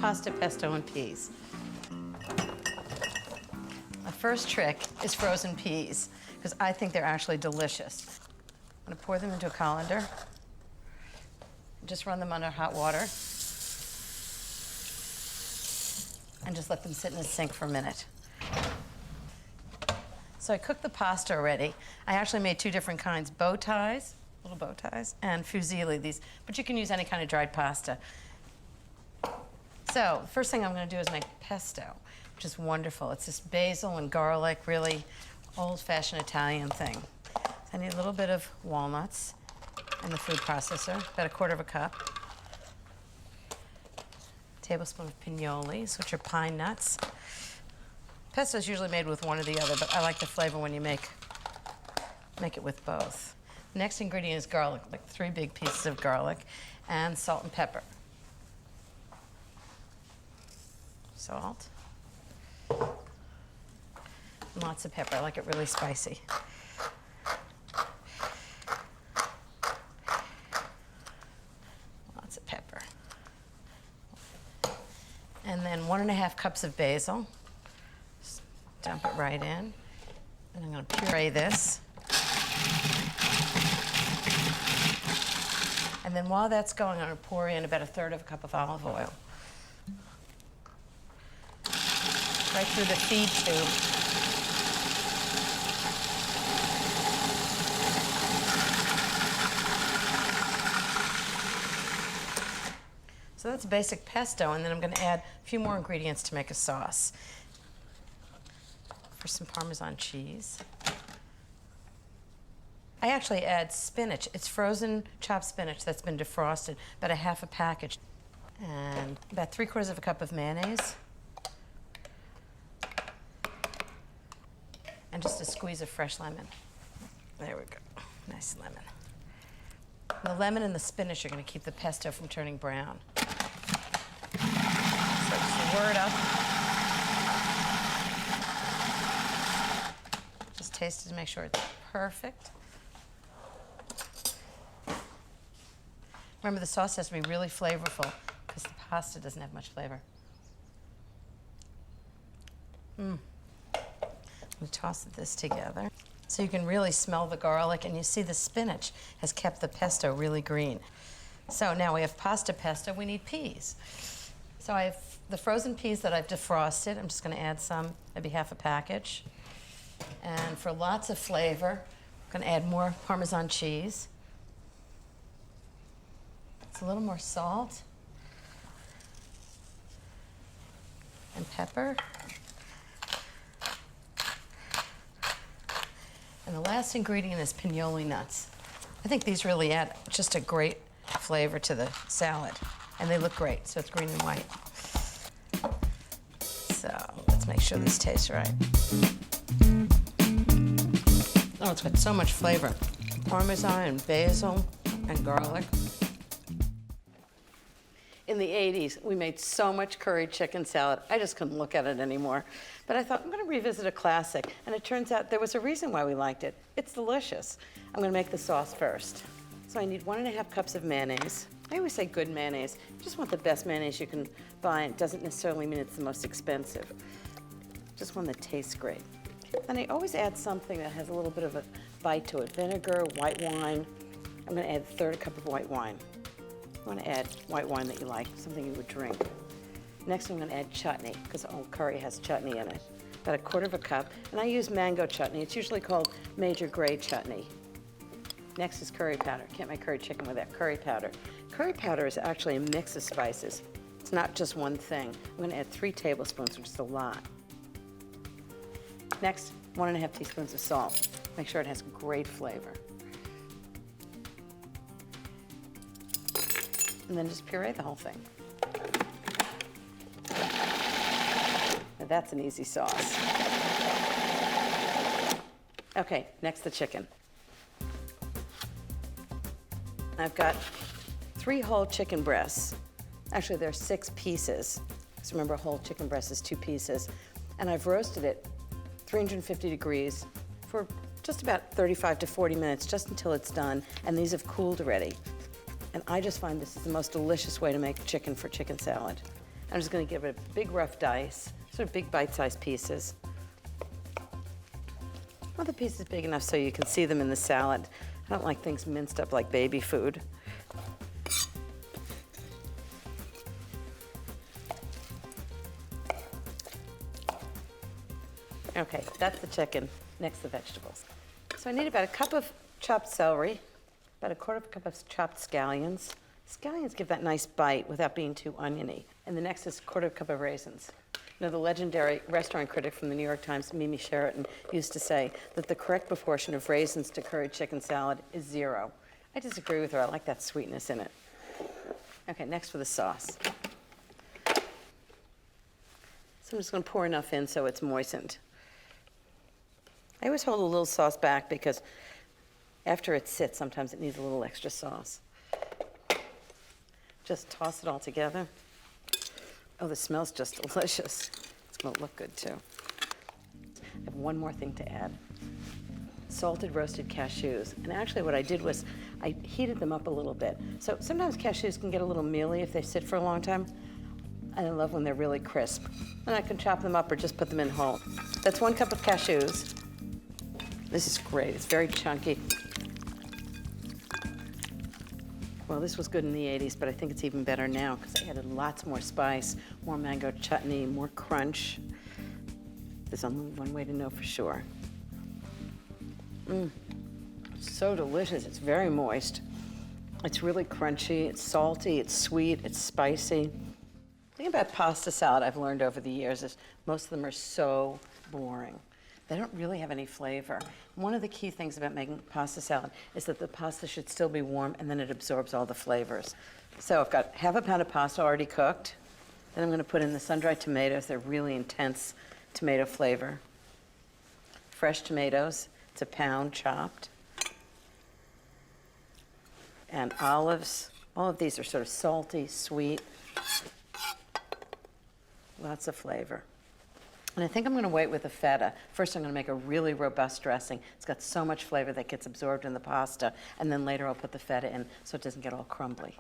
pasta, pesto, and peas. My first trick is frozen peas, because I think they're actually delicious. I'm gonna pour them into a colander. Just run them under hot water. And just let them sit in the sink for a minute. So I cooked the pasta already. I actually made two different kinds, bow ties, little bow ties, and fusilli, these, but you can use any kind of dried pasta. So first thing I'm gonna do is make pesto, which is wonderful. It's this basil and garlic, really old-fashioned Italian thing. So I need a little bit of walnuts in the food processor, about 1/4 cup. Tablespoon of pinoles, which are pine nuts. Pesto is usually made with one or the other, but I like the flavor when you make it with both. The next ingredient is garlic, like 3 big pieces of garlic, and salt and pepper. Salt. And lots of pepper. I like it really spicy. Lots of pepper. And then 1½ cups of basil. Just dump it right in. And I'm going to puree this. And then while that's going, I'm going to pour in about 1/3 cup of olive oil. Right through the feed tube. So that's basic pesto, and then I'm going to add a few more ingredients to make a sauce. For some Parmesan cheese. I actually add spinach. It's frozen chopped spinach that's been defrosted, about 1/2 package. And about 3/4 cup of mayonnaise. And just a squeeze of fresh lemon. There we go. Nice lemon. The lemon and the spinach are going to keep the pesto from turning brown. So just stir it up. Just taste it to make sure it's perfect. Remember, the sauce has to be really flavorful because the pasta doesn't have much flavor. I'm going to toss this together. So you can really smell the garlic, and you see the spinach has kept the pesto really green. So now we have pasta pesto, we need peas. So I have the frozen peas that I've defrosted. I'm just going to add some, maybe 1/2 package. And for lots of flavor, I'm going to add more Parmesan cheese. It's a little more salt. And pepper. And the last ingredient is pinole nuts. I think these really add just a great flavor to the salad. And they look great, so it's green and white. So let's make sure this tastes right. Oh, it's got so much flavor. Parmesan and basil and garlic. In the 80s, we made so much curried chicken salad, I just couldn't look at it anymore. But I thought, I'm going to revisit a classic, and it turns out there was a reason why we liked it. It's delicious. I'm going to make the sauce first. So I need 1½ cups of mayonnaise. I always say good mayonnaise. You just want the best mayonnaise you can buy, and it doesn't necessarily mean it's the most expensive. Just one that tastes great. And I always add something that has a little bit of a bite to it. Vinegar, white wine. I'm going to add 1/3 cup of white wine. You want to add white wine that you like, something you would drink. Next, I'm going to add chutney, because all curry has chutney in it. About 1/4 cup, and I use mango chutney. It's usually called major grade chutney. Next is curry powder. Can't make curry chicken without curry powder. Curry powder is actually a mix of spices. It's not just one thing. I'm going to add 3 tablespoons, which is a lot. Next, 1½ teaspoons of salt. Make sure it has great flavor. And then just puree the whole thing. Now that's an easy sauce. Okay, next the chicken. I've got 3 whole chicken breasts. Actually, there are 6 pieces. Because remember, a whole chicken breast is 2 pieces. And I've roasted it 350 degrees for just about 35 to 40 minutes, just until it's done. And these have cooled already. And I just find this is the most delicious way to make chicken for chicken salad. I'm just gonna give it a big rough dice, sort of big bite-sized pieces. Well, the piece is big enough so you can see them in the salad. I don't like things minced up like baby food. Okay, that's the chicken. Next, the vegetables. So I need about a cup of chopped celery, about a quarter of a cup of chopped scallions. Scallions give that nice bite without being too oniony. And the next is a quarter of a cup of raisins. You know, the legendary restaurant critic from the New York Times, Mimi Sheraton, used to say that the correct proportion of raisins to curried chicken salad is 0. I disagree with her. I like that sweetness in it. Okay, next for the sauce. So I'm just going to pour enough in so it's moistened. I always hold a little sauce back because after it sits, sometimes it needs a little extra sauce. Just toss it all together. Oh, the smell's just delicious. It's going to look good, too. I have one more thing to add. Salted roasted cashews. And actually what I did was I heated them up a little bit. So sometimes cashews can get a little mealy if they sit for a long time. And I love when they're really crisp. And I can chop them up or just put them in whole. That's 1 cup of cashews. This is great. It's very chunky. Well, this was good in the 80s, but I think it's even better now because I added lots more spice, more mango chutney, more crunch. There's only one way to know for sure. It's so delicious. It's very moist. It's really crunchy. It's salty. It's sweet. It's spicy. The thing about pasta salad I've learned over the years is most of them are so boring. They don't really have any flavor. One of the key things about making pasta salad is that the pasta should still be warm and then it absorbs all the flavors. So I've got half a pound of pasta already cooked. Then I'm going to put in the sun-dried tomatoes. They're really intense tomato flavor. Fresh tomatoes. It's a pound chopped. And olives. All of these are sort of salty, sweet. Lots of flavor. And I think I'm going to wait with the feta. First, I'm going to make a really robust dressing. It's got so much flavor that gets absorbed in the pasta. And then later I'll put the feta in so it doesn't get all crumbly.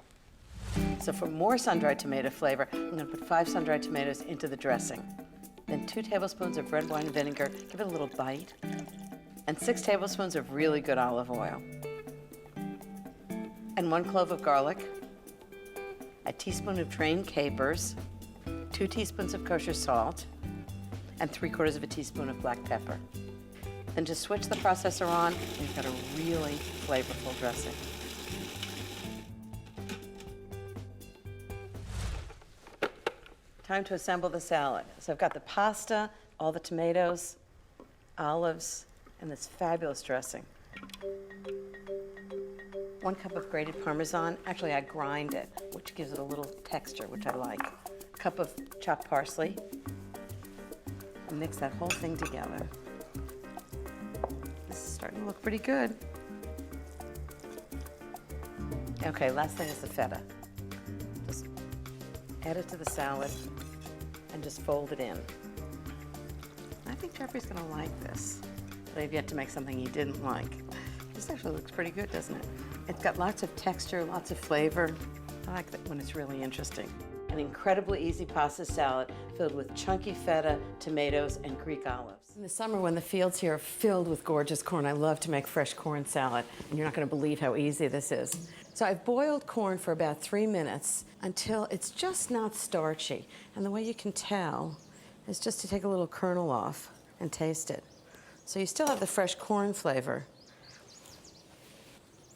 So for more sun-dried tomato flavor, I'm going to put 5 sun-dried tomatoes into the dressing. Then 2 tablespoons of red wine vinegar. Give it a little bite. And 6 tablespoons of really good olive oil. And 1 clove of garlic. A teaspoon of drained capers. 2 teaspoons of kosher salt. And 3/4 of a teaspoon of black pepper. Then just switch the processor on, and you've got a really flavorful dressing. Time to assemble the salad. So I've got the pasta, all the tomatoes, olives, and this fabulous dressing. 1 cup of grated Parmesan. Actually, I grind it, which gives it a little texture, which I like. A cup of chopped parsley. And mix that whole thing together. This is starting to look pretty good. Okay, last thing is the feta. Just add it to the salad and just fold it in. I think Jeffrey's gonna like this, but I've yet to make something he didn't like. This actually looks pretty good, doesn't it? It's got lots of texture, lots of flavor. I like that when it's really interesting. An incredibly easy pasta salad filled with chunky feta, tomatoes, and Greek olives. In the summer, when the fields here are filled with gorgeous corn, I love to make fresh corn salad, and you're not going to believe how easy this is. So I've boiled corn for about 3 minutes until it's just not starchy. And the way you can tell is just to take a little kernel off and taste it. So you still have the fresh corn flavor.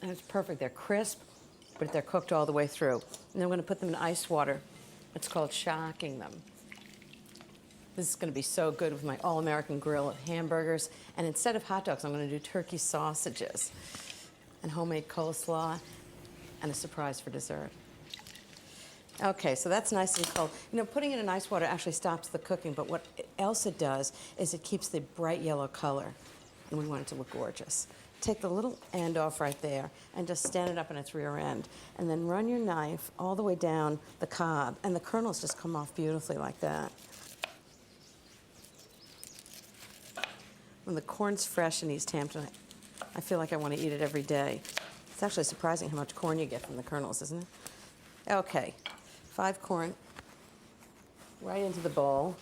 And it's perfect. They're crisp, but they're cooked all the way through. And then I'm going to put them in ice water. It's called shocking them. This is going to be so good with my all-American grill of hamburgers. And instead of hot dogs, I'm going to do turkey sausages and homemade coleslaw and a surprise for dessert. Okay, so that's nice and cold. You know, putting it in ice water actually stops the cooking, but what else it does is it keeps the bright yellow color, and we want it to look gorgeous. Take the little end off right there and just stand it up in its rear end, and then run your knife all the way down the cob, and the kernels just come off beautifully like that. When the corn's fresh in East Hampton, I feel like I want to eat it every day. It's actually surprising how much corn you get from the kernels, isn't it? Okay, 5 corn. right into the bowl.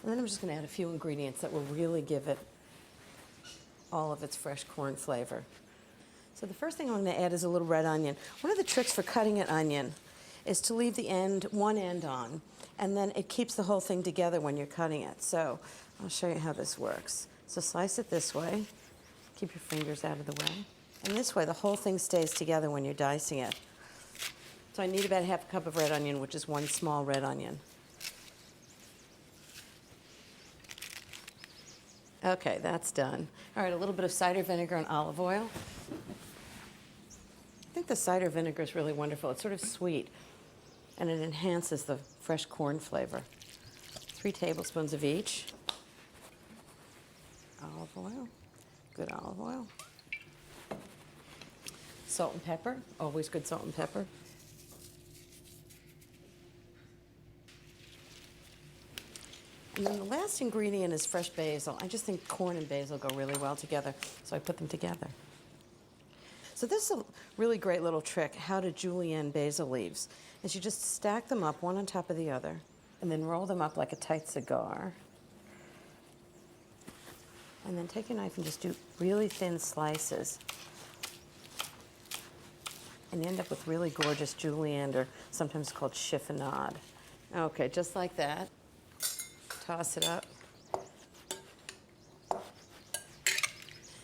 And then I'm just going to add a few ingredients that will really give it all of its fresh corn flavor. So the first thing I'm going to add is a little red onion. One of the tricks for cutting an onion is to leave one end on, and then it keeps the whole thing together when you're cutting it. So I'll show you how this works. So slice it this way. Keep your fingers out of the way. And this way, the whole thing stays together when you're dicing it. So I need about half a cup of red onion, which is one small red onion. Okay, that's done. All right, a little bit of cider vinegar and olive oil. I think the cider vinegar is really wonderful. It's sort of sweet, and it enhances the fresh corn flavor. 3 tablespoons of each. Olive oil, good olive oil. Salt and pepper, always good salt and pepper. And then the last ingredient is fresh basil. I just think corn and basil go really well together, so I put them together. So this is a really great little trick, how to julienne basil leaves, is you just stack them up one on top of the other, and then roll them up like a tight cigar. And then take your knife and just do really thin slices. And you end up with really gorgeous julienne, or sometimes called chiffonade. Okay, just like that. Toss it up.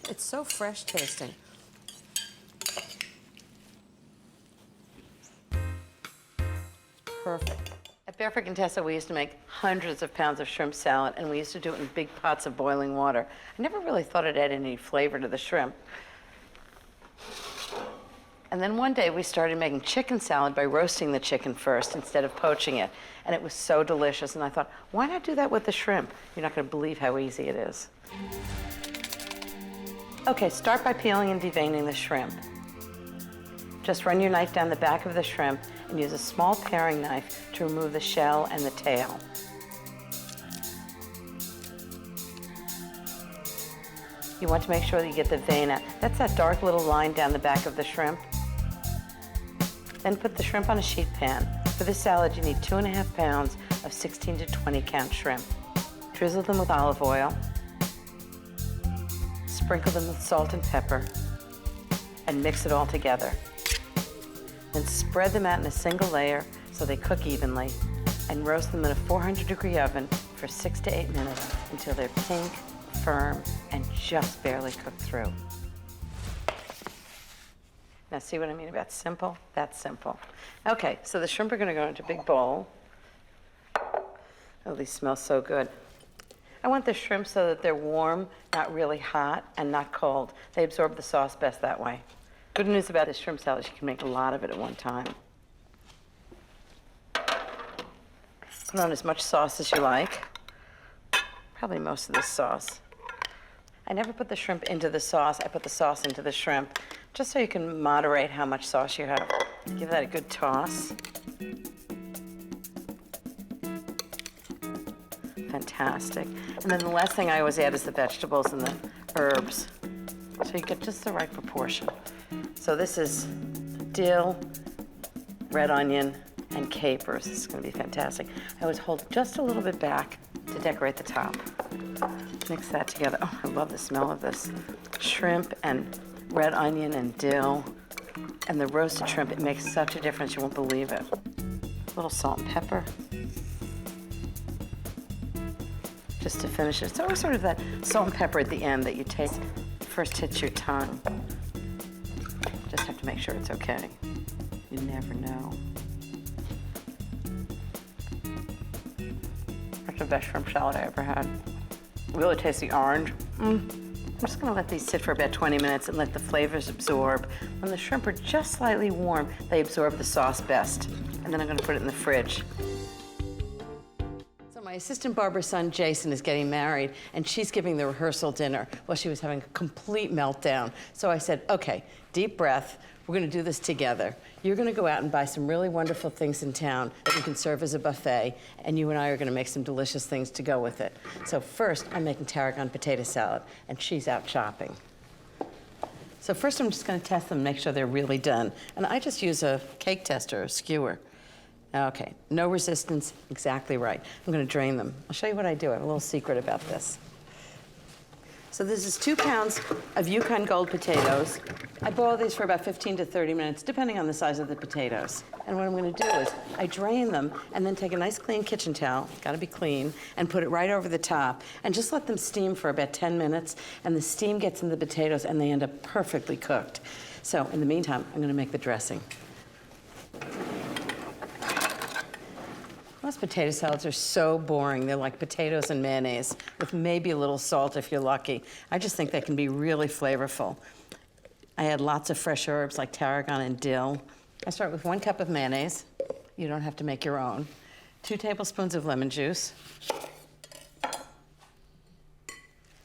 It's so fresh tasting. Perfect. At Barefoot Contessa, we used to make hundreds of pounds of shrimp salad, and we used to do it in big pots of boiling water. I never really thought it added any flavor to the shrimp. And then one day we started making chicken salad by roasting the chicken first instead of poaching it. And it was so delicious. And I thought, why not do that with the shrimp? You're not going to believe how easy it is. Okay, start by peeling and deveining the shrimp. Just run your knife down the back of the shrimp and use a small paring knife to remove the shell and the tail. You want to make sure that you get the vein out. That's that dark little line down the back of the shrimp. Then put the shrimp on a sheet pan. For this salad, you need 2.5 pounds of 16 to 20 count shrimp. Drizzle them with olive oil. Sprinkle them with salt and pepper. And mix it all together. Then spread them out in a single layer so they cook evenly. And roast them in a 400-degree oven for 6 to 8 minutes until they're pink, firm, and just barely cooked through. Now see what I mean about simple? That's simple. Okay, so the shrimp are gonna go into a big bowl. Oh, these smell so good. I want the shrimp so that they're warm, not really hot, and not cold. They absorb the sauce best that way. Good news about this shrimp salad is you can make a lot of it at one time. Put on as much sauce as you like. Probably most of this sauce. I never put the shrimp into the sauce. I put the sauce into the shrimp, just so you can moderate how much sauce you have. Give that a good toss. Fantastic. And then the last thing I always add is the vegetables and the herbs, so you get just the right proportion. So this is dill, red onion, and capers. This is going to be fantastic. I always hold just a little bit back to decorate the top. Mix that together. Oh, I love the smell of this. Shrimp and red onion and dill and the roasted shrimp. It makes such a difference, you won't believe it. A little salt and pepper. Just to finish it. It's always sort of that salt and pepper at the end that you taste, first hits your tongue. Just have to make sure it's okay. You never know. That's the best shrimp salad I ever had. Really tasty orange. I'm just gonna let these sit for about 20 minutes and let the flavors absorb. When the shrimp are just slightly warm, they absorb the sauce best. And then I'm gonna put it in the fridge. So my assistant barber's son, Jason, is getting married, and she's giving the rehearsal dinner. Well, she was having a complete meltdown. So I said, okay, deep breath. We're gonna do this together. You're gonna go out and buy some really wonderful things in town that you can serve as a buffet, and you and I are gonna make some delicious things to go with it. So first, I'm making tarragon potato salad, and she's out shopping. So first I'm just gonna test them, make sure they're really done. And I just use a cake tester, a skewer. Okay, no resistance, exactly right. I'm gonna drain them. I'll show you what I do. I have a little secret about this. So this is 2 pounds of Yukon Gold potatoes. I boil these for about 15 to 30 minutes, depending on the size of the potatoes. And what I'm gonna do is I drain them and then take a nice clean kitchen towel, gotta be clean, and put it right over the top and just let them steam for about 10 minutes, and the steam gets in the potatoes and they end up perfectly cooked. So in the meantime, I'm gonna make the dressing. Most potato salads are so boring. They're like potatoes and mayonnaise with maybe a little salt if you're lucky. I just think they can be really flavorful. I add lots of fresh herbs like tarragon and dill. I start with 1 cup of mayonnaise. You don't have to make your own. 2 tablespoons of lemon juice.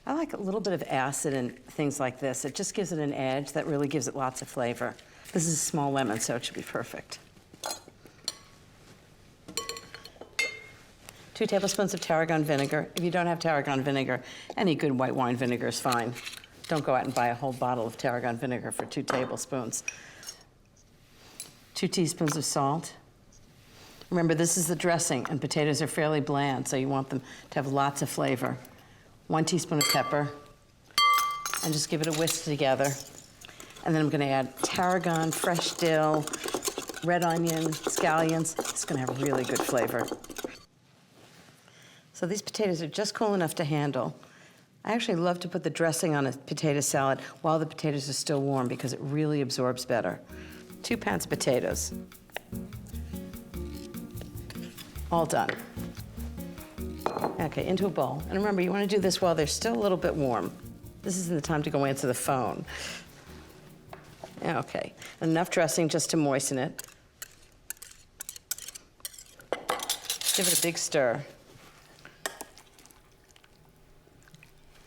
I like a little bit of acid in things like this. It just gives it an edge that really gives it lots of flavor. This is a small lemon, so it should be perfect. 2 tablespoons of tarragon vinegar. If you don't have tarragon vinegar, any good white wine vinegar is fine. Don't go out and buy a whole bottle of tarragon vinegar for 2 tablespoons. 2 teaspoons of salt. Remember, this is the dressing, and potatoes are fairly bland, so you want them to have lots of flavor. 1 teaspoon of pepper, and just give it a whisk together. And then I'm gonna add tarragon, fresh dill, red onion, scallions. It's gonna have really good flavor. So these potatoes are just cool enough to handle. I actually love to put the dressing on a potato salad while the potatoes are still warm because it really absorbs better. 2 pounds of potatoes. All done. Okay, into a bowl. And remember, you want to do this while they're still a little bit warm. This isn't the time to go answer the phone. Okay, enough dressing just to moisten it. Give it a big stir.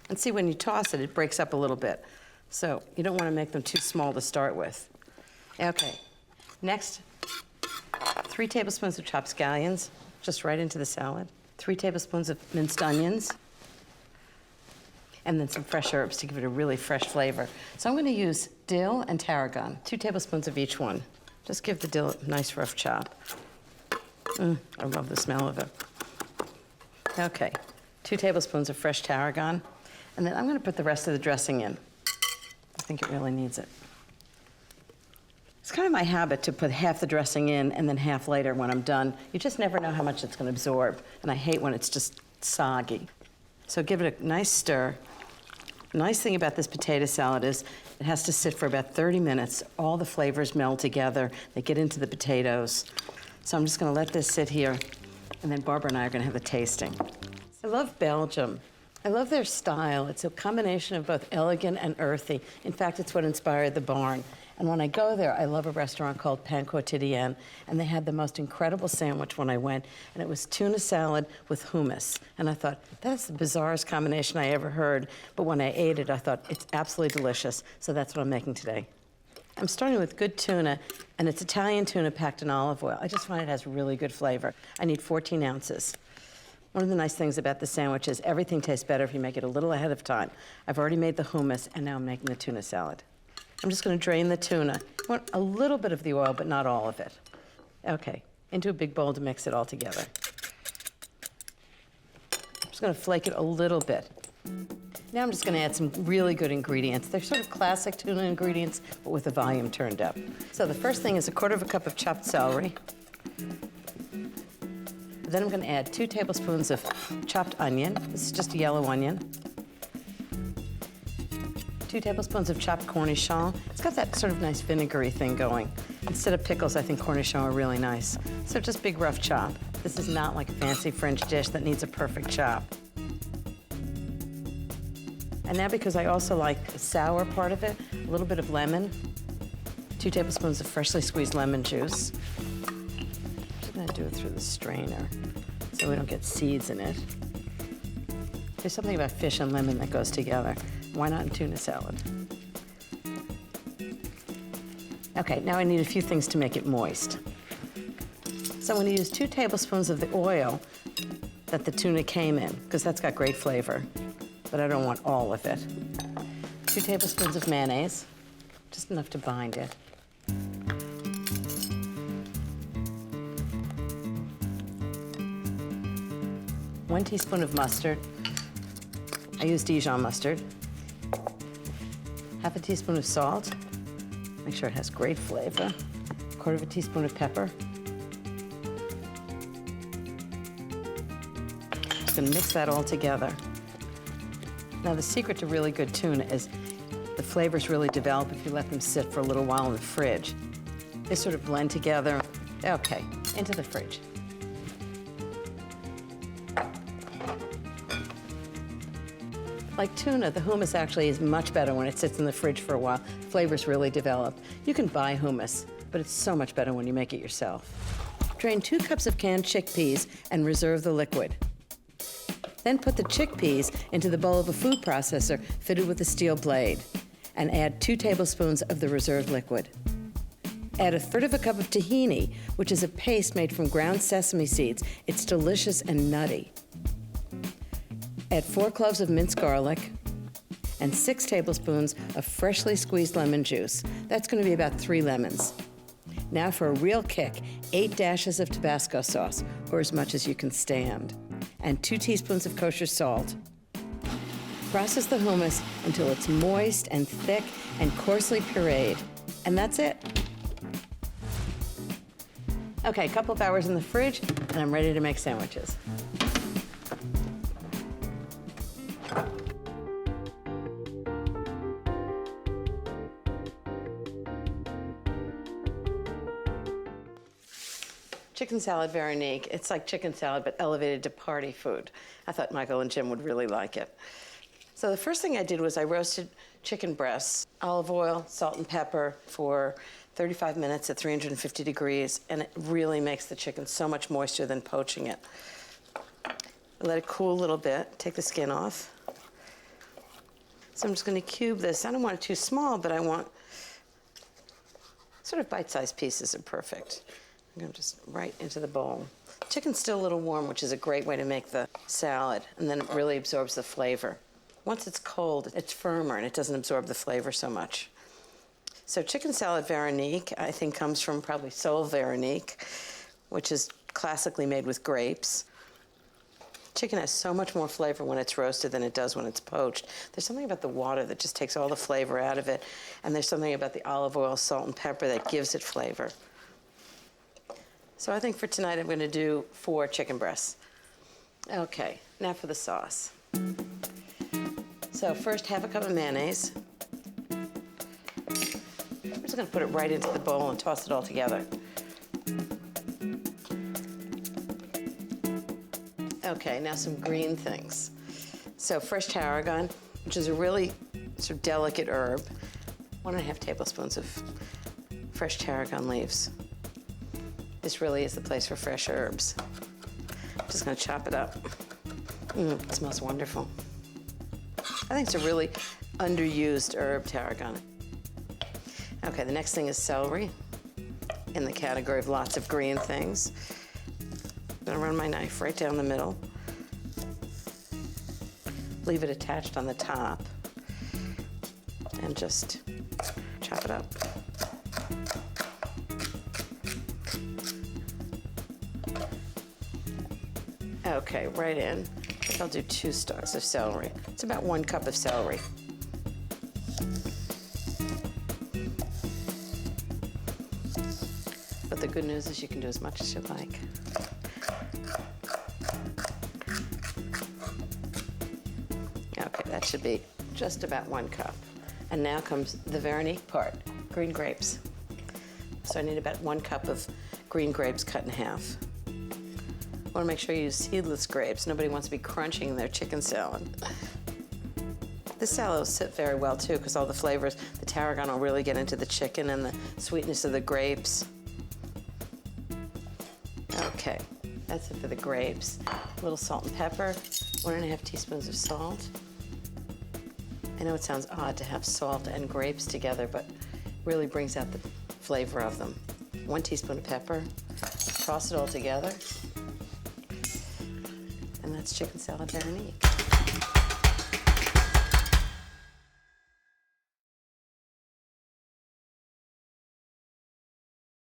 And see, when you toss it, it breaks up a little bit. So you don't want to make them too small to start with. Okay, next, 3 tablespoons of chopped scallions, just right into the salad. 3 tablespoons of minced onions. And then some fresh herbs to give it a really fresh flavor. So I'm going to use dill and tarragon, 2 tablespoons of each one. Just give the dill a nice rough chop. I love the smell of it. Okay, 2 tablespoons of fresh tarragon. And then I'm going to put the rest of the dressing in. I think it really needs it. It's kind of my habit to put half the dressing in and then half later when I'm done. You just never know how much it's going to absorb, and I hate when it's just soggy. So give it a nice stir. The nice thing about this potato salad is it has to sit for about 30 minutes. All the flavors meld together. They get into the potatoes. So I'm just going to let this sit here, and then Barbara and I are going to have a tasting. I love Belgium. I love their style. It's a combination of both elegant and earthy. In fact, it's what inspired the barn. And when I go there, I love a restaurant called Pain Quotidien, and they had the most incredible sandwich when I went, and it was tuna salad with hummus. And I thought, that's the bizarrest combination I ever heard. But when I ate it, I thought, it's absolutely delicious. So that's what I'm making today. I'm starting with good tuna, and it's Italian tuna packed in olive oil. I just find it has really good flavor. I need 14 ounces. One of the nice things about the sandwich is everything tastes better if you make it a little ahead of time. I've already made the hummus, and now I'm making the tuna salad. I'm just going to drain the tuna. I want a little bit of the oil, but not all of it. Okay, into a big bowl to mix it all together. I'm just going to flake it a little bit. Now I'm just going to add some really good ingredients. They're sort of classic tuna ingredients, but with the volume turned up. So the first thing is 1/4 cup of chopped celery. Then I'm going to add 2 tablespoons of chopped onion. This is just a yellow onion. 2 tablespoons of chopped cornichon. It's got that sort of nice vinegary thing going. Instead of pickles, I think cornichon are really nice. So just big rough chop. This is not like a fancy French dish that needs a perfect chop. And now, because I also like the sour part of it, a little bit of lemon, 2 tablespoons of freshly squeezed lemon juice. I'm just gonna do it through the strainer so we don't get seeds in it. There's something about fish and lemon that goes together. Why not in tuna salad? Okay, now I need a few things to make it moist. So I'm going to use 2 tablespoons of the oil that the tuna came in, because that's got great flavor, but I don't want all of it. 2 tablespoons of mayonnaise. just enough to bind it. 1 teaspoon of mustard. I use Dijon mustard. 1/2 teaspoon of salt. Make sure it has great flavor. 1/4 teaspoon of pepper. Just gonna mix that all together. Now the secret to really good tuna is the flavors really develop if you let them sit for a little while in the fridge. They sort of blend together. Okay, into the fridge. Like tuna, the hummus actually is much better when it sits in the fridge for a while. Flavors really develop. You can buy hummus, but it's so much better when you make it yourself. Drain 2 cups of canned chickpeas and reserve the liquid. Then put the chickpeas into the bowl of a food processor fitted with a steel blade and add 2 tablespoons of the reserved liquid. Add 1/3 cup of tahini, which is a paste made from ground sesame seeds. It's delicious and nutty. Add 4 cloves of minced garlic and 6 tablespoons of freshly squeezed lemon juice. That's going to be about 3 lemons. Now for a real kick, 8 dashes of Tabasco sauce, or as much as you can stand, and 2 teaspoons of kosher salt. Process the hummus until it's moist and thick and coarsely pureed. And that's it. Okay, a couple of hours in the fridge, and I'm ready to make sandwiches. Chicken salad Veronique. It's like chicken salad, but elevated to party food. I thought Michael and Jim would really like it. So the first thing I did was I roasted chicken breasts, olive oil, salt and pepper for 35 minutes at 350 degrees, and it really makes the chicken so much moister than poaching it. Let it cool a little bit, take the skin off. So I'm just gonna cube this. I don't want it too small, but I want sort of bite-sized pieces are perfect. I'm going just right into the bowl. Chicken's still a little warm, which is a great way to make the salad, and then it really absorbs the flavor. Once it's cold, it's firmer and it doesn't absorb the flavor so much. So chicken salad Veronique, I think, comes from probably Sol Veronique, which is classically made with grapes. Chicken has so much more flavor when it's roasted than it does when it's poached. There's something about the water that just takes all the flavor out of it, and there's something about the olive oil, salt, and pepper that gives it flavor. So I think for tonight I'm going to do 4 chicken breasts. Okay, now for the sauce. So first, 1/2 cup of mayonnaise. I'm just going to put it right into the bowl and toss it all together. Okay, now some green things. So fresh tarragon, which is a really sort of delicate herb. 1.5 tablespoons of fresh tarragon leaves. This really is the place for fresh herbs. I'm just gonna chop it up. It smells wonderful. I think it's a really underused herb, tarragon. Okay, the next thing is celery, in the category of lots of green things. I'm gonna run my knife right down the middle. Leave it attached on the top, and just chop it up. Okay, right in. I think I'll do 2 stalks of celery. It's about 1 cup of celery. But the good news is you can do as much as you like. Okay, that should be just about 1 cup. And now comes the Veronique part, green grapes. So I need about 1 cup of green grapes cut in half. I want to make sure you use seedless grapes. Nobody wants to be crunching their chicken salad. This salad will sit very well too, because all the flavors, the tarragon will really get into the chicken and the sweetness of the grapes. Okay, that's it for the grapes. A little salt and pepper, 1.5 teaspoons of salt. I know it sounds odd to have salt and grapes together, but really brings out the flavor of them. 1 teaspoon of pepper. Toss it all together. And that's chicken salad Veronique.